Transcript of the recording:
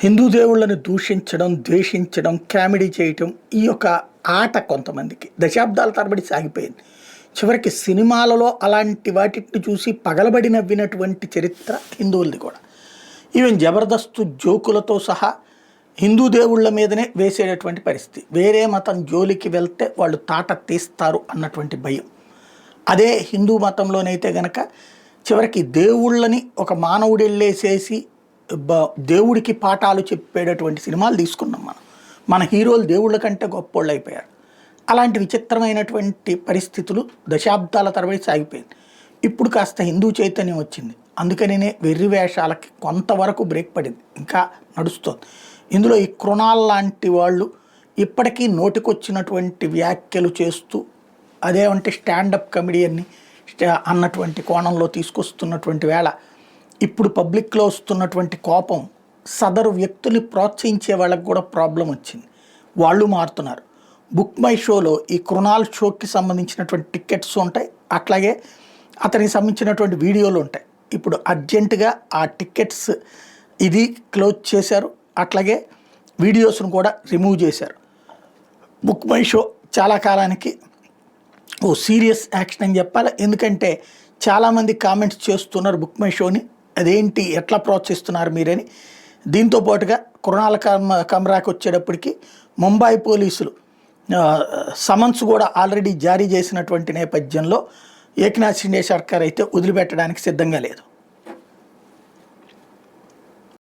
హిందూ దేవుళ్ళని దూషించడం, ద్వేషించడం, కామెడీ చేయటం ఈ యొక్క ఆట కొంతమందికి దశాబ్దాల తరబడి సాగిపోయింది. చివరికి సినిమాలలో అలాంటి వాటిని చూసి పగలబడి నవ్వినటువంటి చరిత్ర హిందువులది కూడా. ఈవెన్ జబర్దస్త్ జోకులతో సహా హిందూ దేవుళ్ళ మీదనే వేసేటటువంటి పరిస్థితి. వేరే మతం జోలికి వెళ్తే వాళ్ళు తాట తీస్తారు అన్నటువంటి భయం. అదే హిందూ మతంలోనైతే గనక చివరికి దేవుళ్ళని ఒక మానవుడు వెళ్ళేసేసి దేవుడికి పాఠాలు చెప్పేటటువంటి సినిమాలు తీసుకున్నాం మనం. మన హీరోలు దేవుళ్ళ కంటే గొప్పోళ్ళు అయిపోయారు. అలాంటి విచిత్రమైనటువంటి పరిస్థితులు దశాబ్దాల తరబడి సాగిపోయింది. ఇప్పుడు కాస్త హిందూ చైతన్యం వచ్చింది. అందుకనే వెర్రి వేషాలకి కొంతవరకు బ్రేక్ పడింది, ఇంకా నడుస్తుంది. ఇందులో ఈ కృణాల్ లాంటి వాళ్ళు ఇప్పటికీ నోటికొచ్చినటువంటి వ్యాఖ్యలు చేస్తూ అదేమంటే స్టాండప్ కమెడియన్ని అన్నటువంటి కోణంలో తీసుకొస్తున్నటువంటి వేళ ఇప్పుడు పబ్లిక్లో వస్తున్నటువంటి కోపం సదరు వ్యక్తుల్ని ప్రోత్సహించే వాళ్ళకి కూడా ప్రాబ్లం వచ్చింది. వాళ్ళు మారుతున్నారు. బుక్ మై షోలో ఈ కృణాల్ షోకి సంబంధించినటువంటి టికెట్స్ ఉంటాయి, అట్లాగే అతనికి సంబంధించినటువంటి వీడియోలు ఉంటాయి. ఇప్పుడు అర్జెంటుగా ఆ టికెట్స్ ఇది క్లోజ్ చేశారు, అట్లాగే వీడియోస్ను కూడా రిమూవ్ చేశారు. బుక్ మై షో చాలా కాలానికి ఓ సీరియస్ యాక్షన్ అని చెప్పాలి. ఎందుకంటే చాలామంది కామెంట్స్ చేస్తున్నారు బుక్ మై షోని, అదేంటి ఎట్లా ప్రోత్సహిస్తున్నారు మీరని. దీంతో పాటుగా కృణాల్ కమ్రాకి వచ్చేటప్పటికి ముంబై పోలీసులు సమన్స్ కూడా ఆల్రెడీ జారీ చేసినటువంటి నేపథ్యంలో ఏకనాథ్ షిండే సర్కార్ అయితే వదిలిపెట్టడానికి సిద్ధంగా లేదు.